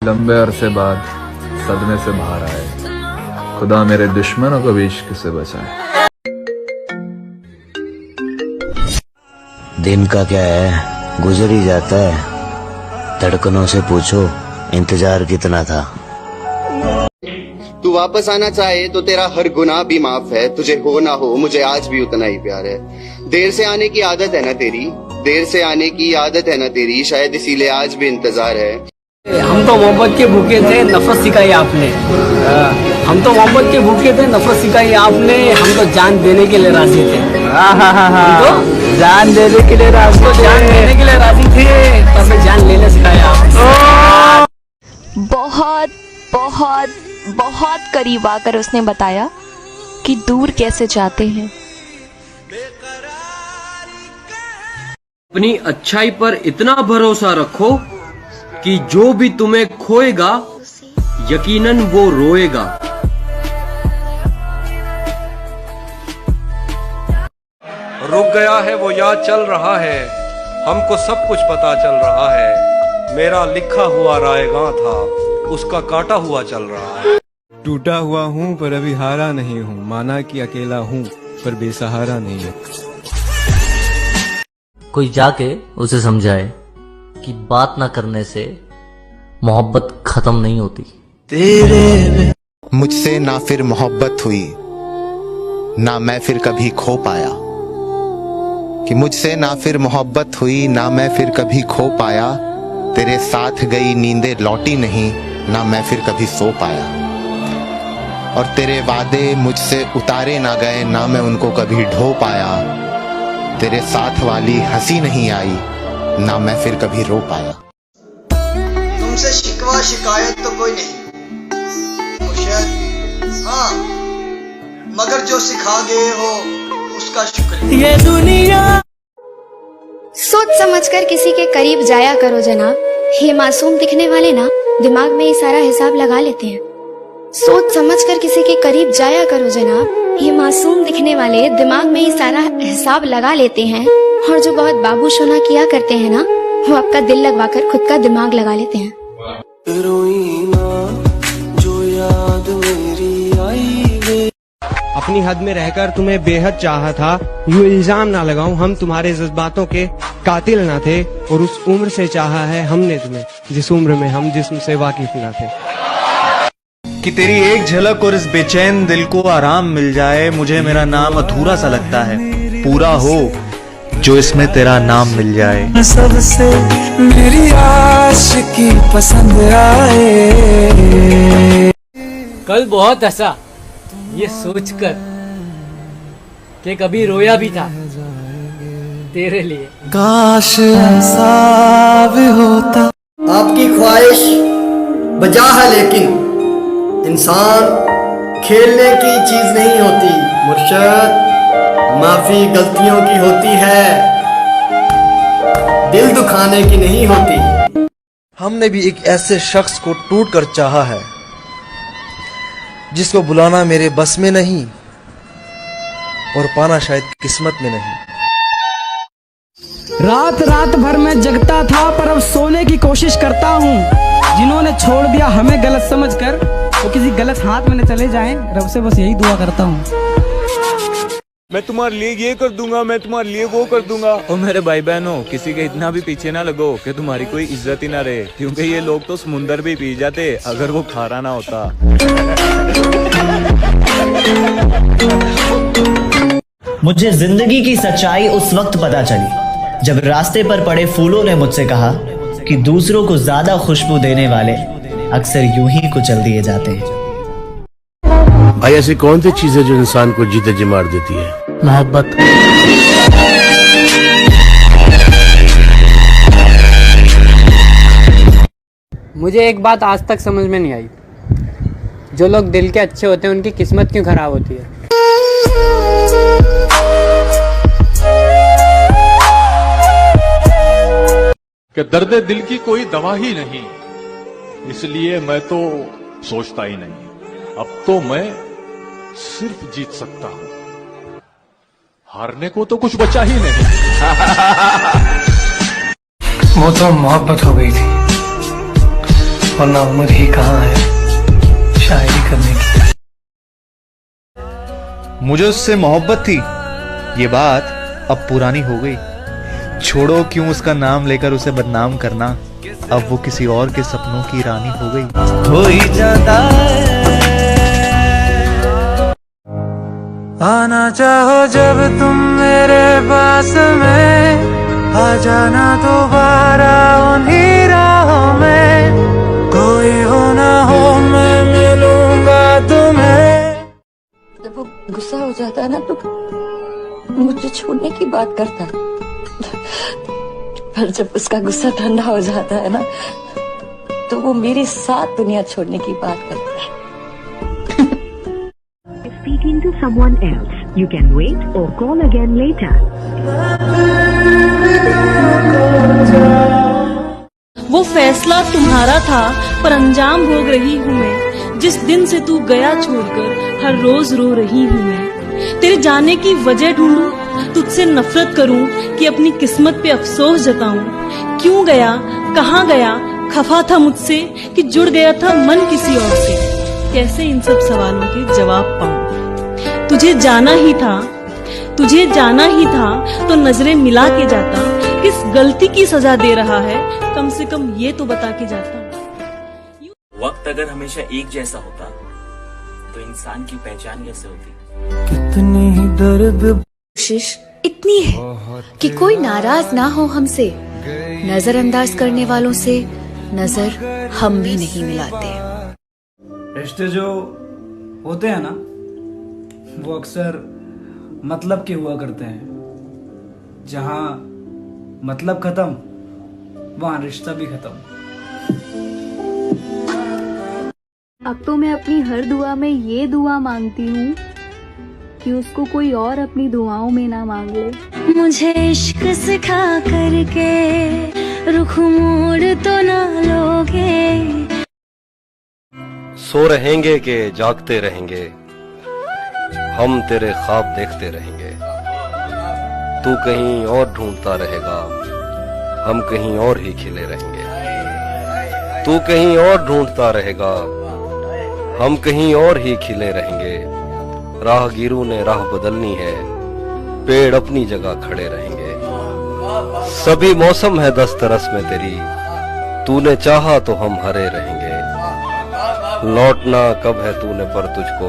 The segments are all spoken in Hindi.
लंबे अरसे बाद सदमे से बाहर आए, खुदा मेरे दुश्मनों को भी इश्क से बचाए। दिन का क्या है, गुजर ही जाता है। धड़कनों से पूछो इंतजार कितना था। तू वापस आना चाहे तो तेरा हर गुनाह भी माफ है। तुझे हो ना हो मुझे आज भी उतना ही प्यार है। देर से आने की आदत है ना तेरी, देर से आने की आदत है ना तेरी, शायद इसीलिए आज भी इंतजार है। हम तो मोहब्बत के भूखे थे, नफरत सिखाई आपने। हम तो मोहब्बत के भूखे थे, नफरत सिखाई आपने। हम तो जान देने के लिए राजी थे। तो जान देने के लिए राजी, तो जान देने के लिए राजी थे, तब जान लेने सिखाया आपने। बहुत बहुत बहुत करीब आकर उसने बताया कि दूर कैसे जाते हैं। अपनी अच्छाई पर इतना भरोसा रखो कि जो भी तुम्हें खोएगा यकीनन वो रोएगा। रुक गया है वो याद चल रहा है, हमको सब कुछ पता चल रहा है। मेरा लिखा हुआ रायगां था, उसका काटा हुआ चल रहा है। टूटा हुआ हूँ पर अभी हारा नहीं हूँ, माना कि अकेला हूँ पर बेसहारा नहीं हूँ। कोई जाके उसे समझाए कि बात ना करने से मोहब्बत खत्म नहीं होती। मुझसे ना फिर मोहब्बत हुई, ना मैं फिर कभी खो पाया। कि मुझसे ना फिर मोहब्बत हुई, ना मैं फिर कभी खो पाया। तेरे साथ गई नींदें लौटी नहीं, ना मैं फिर कभी सो पाया। और तेरे वादे मुझसे उतारे ना गए, ना मैं उनको कभी ढो पाया। तेरे साथ वाली हंसी नहीं आई, ना मैं फिर कभी रो पाया। तुमसे शिकवा शिकायत तो कोई नहीं मुर्शिद, हाँ, मगर जो सिखा गए हो उसका शुक्रिया। ये दुनिया सोच समझकर किसी के करीब जाया करो जनाब। ये मासूम दिखने वाले ना दिमाग में ही सारा हिसाब लगा लेते हैं। सोच समझकर किसी के करीब जाया करो जनाब। ये मासूम दिखने वाले दिमाग में ही सारा हिसाब लगा लेते हैं। और जो बहुत बाबू सोना किया करते हैं ना, वो आपका दिल लगवाकर खुद का दिमाग लगा लेते हैं। जो याद मेरी आई अपनी हद में रहकर तुम्हें बेहद चाहा था, यूं इल्जाम ना लगाऊं हम तुम्हारे जज्बातों के कातिल ना थे। और उस उम्र से चाहा है हमने तुम्हें जिस उम्र में हम जिस्म से वाकिफ ना थे। कि तेरी एक झलक और इस बेचैन दिल को आराम मिल जाए। मुझे मेरा नाम अधूरा सा लगता है, पूरा हो जो इसमें तेरा नाम मिल जाए। सबसे मेरी आशिकी पसंद आए। कल बहुत हंसा ये सोचकर कि कभी रोया भी था तेरे लिए। काश ऐसा भी होता। आपकी ख्वाहिश बजा है, लेकिन इंसान खेलने की चीज नहीं होती मुर्शद। माफी गलतियों की होती है, दिल दुखाने की नहीं होती। हमने भी एक ऐसे शख्स को टूट कर चाहा है जिसको बुलाना मेरे बस में नहीं और पाना शायद किस्मत में नहीं। रात रात भर मैं जगता था पर अब सोने की कोशिश करता हूँ। जिन्होंने छोड़ दिया हमें गलत समझकर, वो किसी गलत हाथ में न चले जाएं। रब से बस यही दुआ करता हूँ। मैं तुम्हारे लिए ये कर दूंगा, मैं तुम्हारे लिए वो कर दूंगा। और मेरे भाई बहनों, किसी के इतना भी पीछे ना लगो कि तुम्हारी कोई इज्जत ही ना रहे, क्योंकि ये लोग तो समुंदर भी पी जाते अगर वो खारा ना होता। मुझे जिंदगी की सच्चाई उस वक्त पता चली जब रास्ते पर पड़े फूलों ने मुझसे कहा कि दूसरों को ज्यादा खुशबू देने वाले अक्सर यूं ही कुचल दिए जाते हैं। भाई ऐसी कौन सी चीज है जो इंसान को जीते जी मार देती है? मोहब्बत। मुझे एक बात आज तक समझ में नहीं आई, जो लोग दिल के अच्छे होते हैं उनकी किस्मत क्यों खराब होती है। कि दर्द दिल की कोई दवा ही नहीं, इसलिए मैं तो सोचता ही नहीं। अब तो मैं सिर्फ जीत सकता हूं, हारने को तो कुछ बचा ही नहीं। वो तो मोहब्बत हो गई थी, वरना उम्र ही कहाँ है शायरी करने की। मुझे उससे मोहब्बत थी, ये बात अब पुरानी हो गई। छोड़ो क्यों उसका नाम लेकर उसे बदनाम करना, अब वो किसी और के सपनों की रानी हो गई। हो ही जाता आना चाहो जब तुम मेरे पास में, आ जाना दोबारा उन्हीं राहों में, कोई हो ना हो मैं मिलूंगा तुम्हें। जब वो गुस्सा हो जाता है ना तो मुझे छोड़ने की बात करता है, पर जब उसका गुस्सा ठंडा हो जाता है ना तो वो मेरे साथ दुनिया छोड़ने की बात करता है। Speaking to someone else, you can wait or call again later. वो फैसला तुम्हारा था पर अंजाम भोग रही हूँ मैं, जिस दिन से तू गया छोड़कर हर रोज रो रही हूँ मैं। तेरे जाने की वजह ढूंढूं, तुझसे नफरत करूं कि अपनी किस्मत पे अफसोस जताऊं। क्यों गया, कहाँ गया, खफा था मुझसे कि जुड़ गया था मन किसी और से। कैसे इन सब सवालों के जवाब पाऊं। तुझे जाना ही था तो नजरें मिला के जाता। किस गलती की सजा दे रहा है, कम से कम ये तो बता के जाता। वक्त अगर हमेशा एक जैसा होता तो इंसान की पहचान कैसे होती। कितनी दर्द कोशिश इतनी है कि कोई नाराज ना हो हमसे, नजरअंदाज करने वालों से नजर हम भी नहीं मिलाते। रिश्ते जो होते हैं ना वो अक्सर मतलब के हुआ करते हैं। जहां मतलब खत्म वहां रिश्ता भी खत्म। अब तो मैं अपनी हर दुआ में ये दुआ मांगती हूँ कि उसको कोई और अपनी दुआओं में ना मांग ले। मुझे इश्क सिखा करके रुख मोड़ तो ना लोगे। सो रहेंगे के जागते रहेंगे, हम तेरे ख्वाब देखते रहेंगे। तू कहीं और ढूंढता रहेगा, हम कहीं और ही खिले रहेंगे। तू कहीं और ढूंढता रहेगा, हम कहीं और ही खिले रहेंगे। राहगीरों ने राह बदलनी है, पेड़ अपनी जगह खड़े रहेंगे। सभी मौसम है दस्तरस में तेरी, तूने चाहा तो हम हरे रहेंगे। लौटना कब है तूने पर तुझको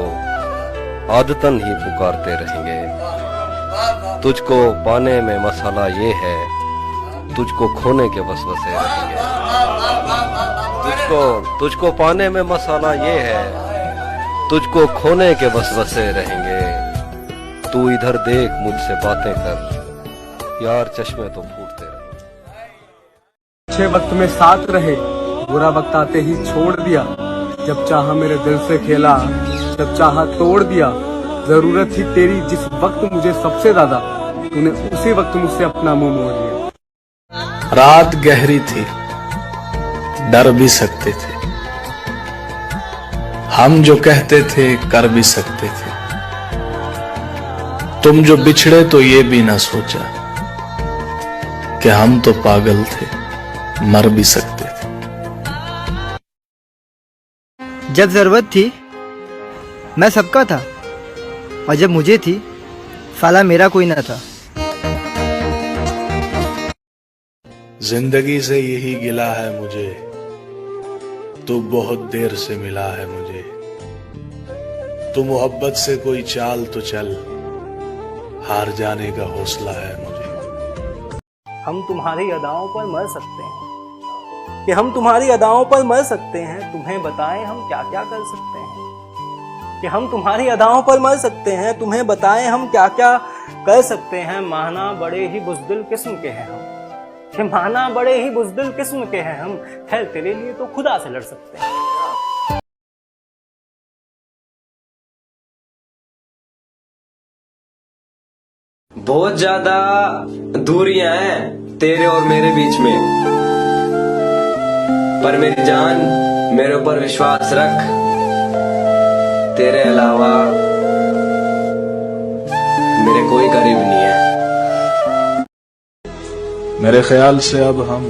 आदतन ही पुकारते रहेंगे। तुझको पाने में मसाला ये है, तुझको खोने के वसवसे रहेंगे। तुझको पाने में मसाला ये है, तुझको खोने के वसवसे रहेंगे। तू इधर देख मुझसे बातें कर, यार चश्मे तो फूटते रहेंगे। अच्छे वक्त में साथ रहे, बुरा वक्त आते ही छोड़ दिया। जब चाहा मेरे दिल से खेला, जब चाहा तोड़ दिया। जरूरत थी तेरी जिस वक्त मुझे सबसे ज्यादा, तूने उसी वक्त मुझसे अपना मुंह मोड़ लिया। रात गहरी थी, डर भी सकते थे, हम जो कहते थे कर भी सकते थे। तुम जो बिछड़े तो ये भी ना सोचा कि हम तो पागल थे, मर भी सकते थे। जब जरूरत थी मैं सबका था, और जब मुझे थी साला मेरा कोई ना था। जिंदगी से यही गिला है मुझे, तू बहुत देर से मिला है मुझे। तू मोहब्बत से कोई चाल तो चल, हार जाने का हौसला है मुझे। हम तुम्हारी अदाओं पर मर सकते हैं, कि हम तुम्हारी अदाओं पर मर सकते हैं। तुम्हें बताएं हम क्या क्या कर सकते हैं, कि हम तुम्हारी अदाओं पर मर सकते हैं। तुम्हें बताएं हम क्या क्या कर सकते हैं। माना बड़े ही बुज़दिल किस्म के हैं हम, कि माना बड़े ही बुज़दिल किस्म के हैं हम। खैर तेरे लिए तो खुदा से लड़ सकते हैं। बहुत ज्यादा दूरियां हैं तेरे और मेरे बीच में, पर मेरी जान मेरे ऊपर विश्वास रख। तेरे अलावा मेरे कोई करीब नहीं है। मेरे ख्याल से अब हम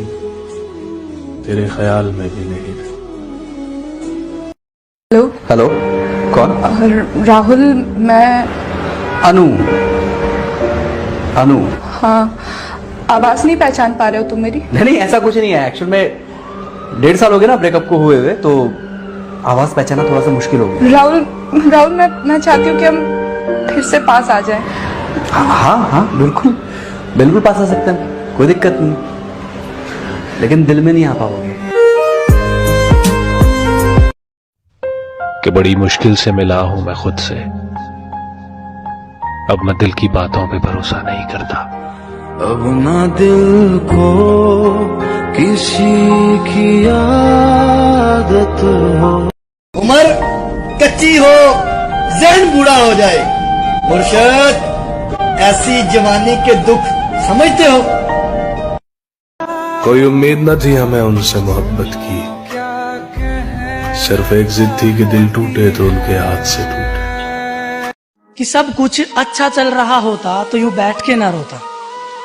तेरे ख्याल में भी नहीं रहे। हेलो, कौन? राहुल, मैं अनु। अनु? हाँ, आवाज नहीं पहचान पा रहे हो तुम मेरी? नहीं, ऐसा कुछ नहीं है। एक्चुअल में 1.5 साल हो गए ना ब्रेकअप को हुए हुए, तो आवाज पहचाना थोड़ा सा मुश्किल हो गया। राहुल, मैं चाहती हूँ कि हम फिर से पास आ जाएं। हाँ, बिल्कुल पास आ सकते हैं, कोई दिक्कत नहीं, लेकिन दिल में नहीं आ पाओगे। कि बड़ी मुश्किल से मिला हूं मैं खुद से, अब मैं दिल की बातों पे भरोसा नहीं करता। अब ना दिल को किसी की आदत हो। उम्र कच्ची हो, ज़हन बूढ़ा हो जाए, मुर्शद ऐसी जवानी के दुख समझते हो? कोई उम्मीद न थी हमें उनसे मोहब्बत की, सिर्फ एक जिद थी कि दिल टूटे तो उनके हाथ से टूटे। कि सब कुछ अच्छा चल रहा होता तो यूं बैठ के ना रोता,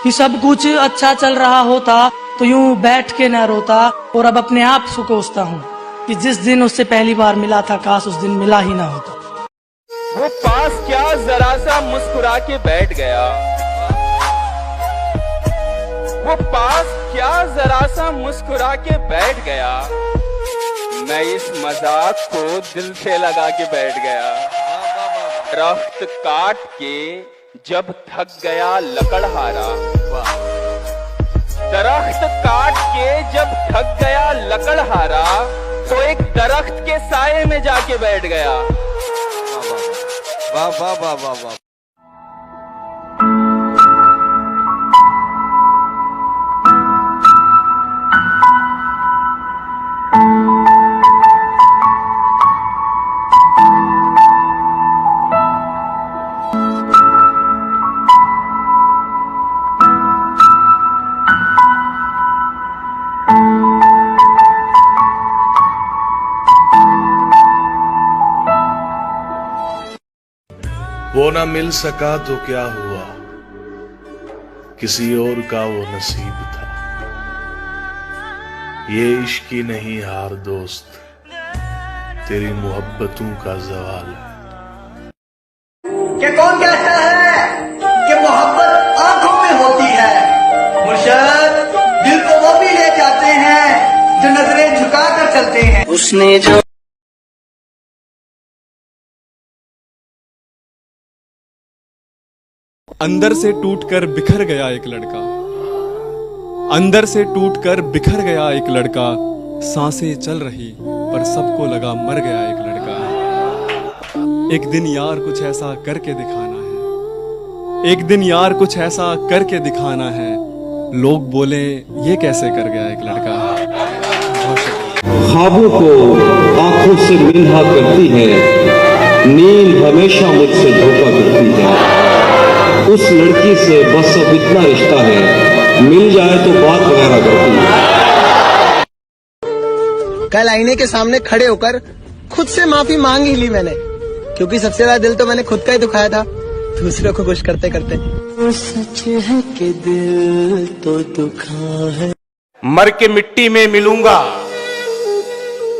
कि सब कुछ अच्छा चल रहा होता तो यूं बैठ के ना रोता। और अब अपने आप को कोसता हूँ कि जिस दिन उससे पहली बार मिला था, काश उस दिन मिला ही ना होता। वो पास क्या जरा सा मुस्कुरा के बैठ गया, वो पास क्या जरा सा मुस्कुरा के बैठ गया। मैं इस मजाक को दिल से लगा के बैठ गया। दरख्त काट के जब थक गया लकड़हारा, दरख्त काट के जब थक गया लकड़हारा, तो एक दरख्त के साये में जाके बैठ गया। वाह वाह वाह वाह वाह। वो ना मिल सका तो क्या हुआ, किसी और का वो नसीब था। ये इश्क ही नहीं हार दोस्त, तेरी मोहब्बतों का जवाल है। क्या कौन कहता है कि मोहब्बत आंखों में होती है? मुर्शद, दिल को वो भी ले जाते हैं जो नजरें झुका कर चलते हैं। उसने जो अंदर से टूटकर बिखर गया एक लड़का, अंदर से टूटकर बिखर गया एक लड़का। सांसें चल रही पर सबको लगा मर गया एक लड़का। एक दिन यार कुछ ऐसा करके दिखाना है, एक दिन यार कुछ ऐसा करके दिखाना है। लोग बोले ये कैसे कर गया एक लड़का। ख्वाबों को आंखों से मिन्हा करती है, नींद हमेशा मुझसे धोखा करती है। उस लड़की से बस अब इतना रिश्ता है, मिल जाए तो बात वगैरह करती है। कल आईने के सामने खड़े होकर खुद से माफी मांग ही ली मैंने, क्योंकि सबसे ज्यादा दिल तो मैंने खुद का ही दुखाया था, दूसरों को खुश करते करते। वो सच है कि दिल तो दुखा है। मर के मिट्टी में मिलूंगा,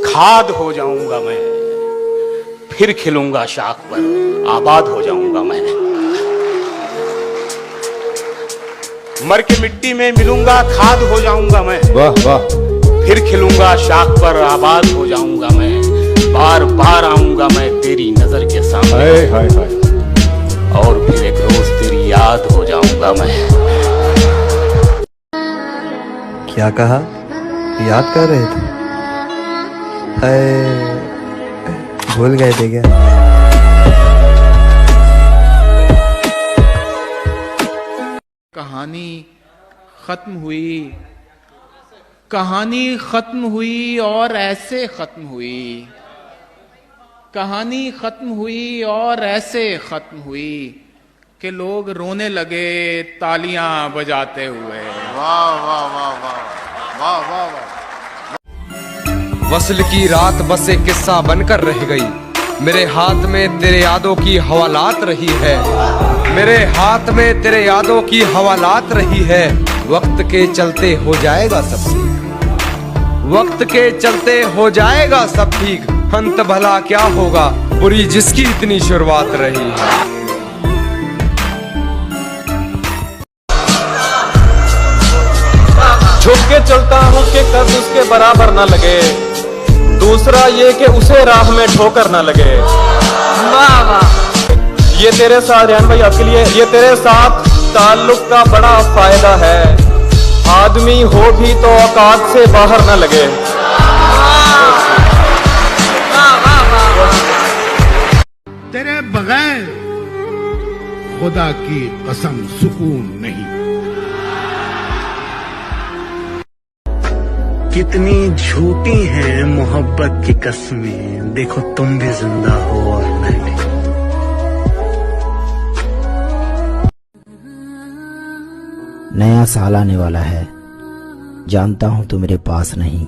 खाद हो जाऊंगा मैं, फिर खिलूंगा शाख पर, आबाद हो जाऊंगा मैं। मर के मिट्टी में मिलूंगा, खाद हो जाऊंगा मैं, वाह वाह, फिर खिलूंगा शाख पर, आबाद हो जाऊंगा मैं। बार बार आऊंगा मैं तेरी नजर के सामने, हाय हाय हाय, और फिर एक रोज तेरी याद हो जाऊंगा मैं। क्या कहा? याद कर रहे थे? भूल गए थे क्या? कहानी खत्म हुई, कहानी खत्म हुई और ऐसे खत्म हुई, कहानी खत्म हुई और ऐसे खत्म हुई कि लोग रोने लगे तालियां बजाते हुए। वाह वाह वाह वाह वाह वाह वाह। वस्ल की रात बस एक किस्सा बनकर रह गई, मेरे हाथ में तेरे यादों की हवालात रही है, मेरे हाथ में तेरे यादों की हवालात रही है। वक्त के चलते हो जाएगा सब ठीक, वक्त के चलते हो जाएगा सब ठीक। अंत भला क्या होगा, बुरी जिसकी इतनी शुरुआत रही है। झुक के चलता हूँ कि कद उसके बराबर न लगे, दूसरा ये कि उसे राह में ठोकर न लगे। वाह वाह। ये तेरे साथ रेहान भाई आपके लिए, ये तेरे साथ ताल्लुक का बड़ा फायदा है, आदमी हो भी तो औकात से बाहर न लगे। तेरे बगैर खुदा की कसम सुकून नहीं। कितनी झूठी है मोहब्बत की कस्में, देखो तुम भी जिंदा हो और मैं भी। नया साल आने वाला है, जानता हूं तू मेरे पास नहीं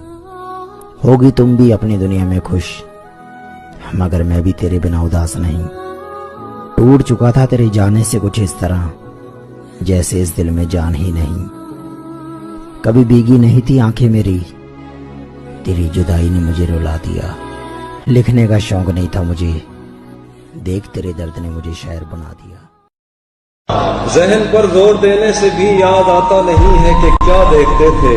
होगी, तुम भी अपनी दुनिया में खुश, मगर मैं भी तेरे बिना उदास नहीं। टूट चुका था तेरे जाने से कुछ इस तरह, जैसे इस दिल में जान ही नहीं। कभी भीगी नहीं थी आंखें मेरी, तेरी जुदाई ने मुझे रुला दिया। लिखने का शौक नहीं था मुझे, देख तेरे दर्द ने मुझे शायर बना दिया। जहन पर जोर देने से भी याद आता नहीं है कि क्या देखते थे,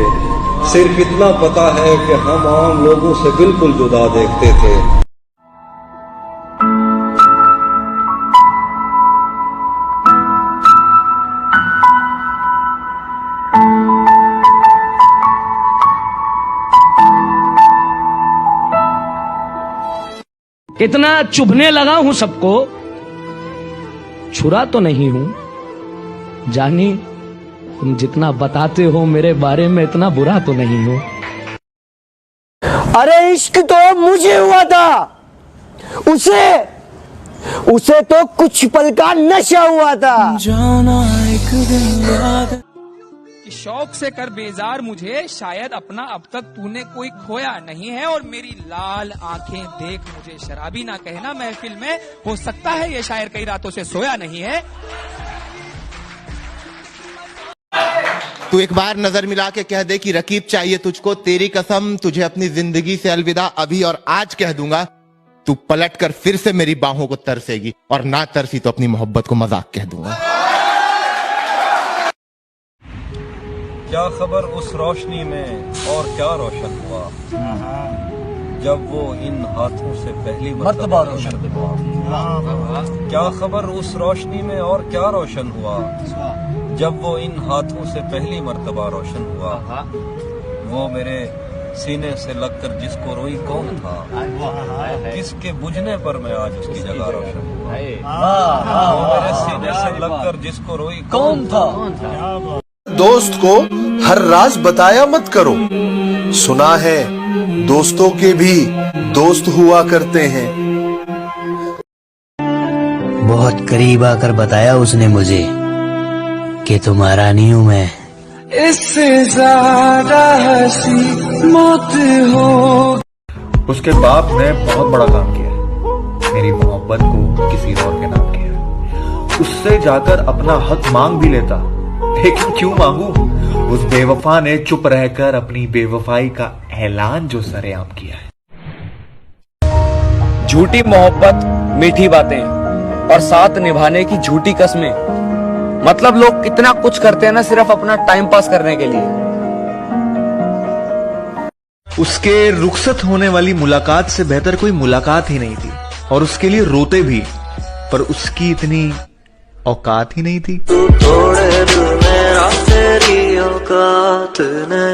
सिर्फ इतना पता है कि हम आम लोगों से बिल्कुल जुदा देखते थे। कितना चुभने लगा हूं सबको, छुरा तो नहीं हूं। जानी तुम जितना बताते हो मेरे बारे में, इतना बुरा तो नहीं हूं। अरे इश्क तो मुझे हुआ था, उसे तो कुछ पल का नशा हुआ था। जाना एक दिन याद कि शौक से कर बेजार मुझे, शायद अपना अब तक तूने कोई खोया नहीं है। और मेरी लाल आंखें देख मुझे शराबी ना कहना महफिल में, हो सकता है ये शायर कई रातों से सोया नहीं है। तू एक बार नजर मिला के कह दे कि रकीब चाहिए तुझको, तेरी कसम तुझे अपनी जिंदगी से अलविदा अभी और आज कह दूंगा। तू पलट कर फिर से मेरी बाहों को तरसेगी, और ना तरसी तो अपनी मोहब्बत को मजाक कह दूंगा। क्या खबर उस रोशनी में और क्या रोशन हुआ, जब वो इन हाथों से पहली मर्तबा रोशन हुआ। क्या खबर उस रोशनी में और क्या रोशन हुआ, जब वो इन हाथों से पहली मर्तबा रोशन हुआ। वो मेरे सीने से लगकर जिसको रोई कौन था, किसके बुझने पर मैं आज उसकी जगह रोशन हुआ। वो मेरे सीने से लगकर जिसको रोई कौन था। दोस्त को हर राज बताया मत करो, सुना है दोस्तों के भी दोस्त हुआ करते हैं। बहुत करीब आकर बताया उसने मुझे कि तुम्हारा नहीं हूं मैं। इससे ज्यादा हंसी मौत हो। उसके बाप ने बहुत बड़ा काम किया है, मेरी मोहब्बत को किसी और के नाम किया। उससे जाकर अपना हक मांग भी लेता, लेकिन क्यों मांगू। उस बेवफा ने चुप रहकर अपनी बेवफाई का ऐलान जो सरेआम किया है। झूठी मोहब्बत, मीठी बातें और साथ निभाने की झूठी कस्में, मतलब लोग कितना कुछ करते हैं ना सिर्फ अपना टाइम पास करने के लिए। उसके रुखसत होने वाली मुलाकात से बेहतर कोई मुलाकात ही नहीं थी, और उसके लिए रोते भी, पर उसकी इतनी औकात ही नहीं थी। तोड़े दिल मेरा तेरी औकात ने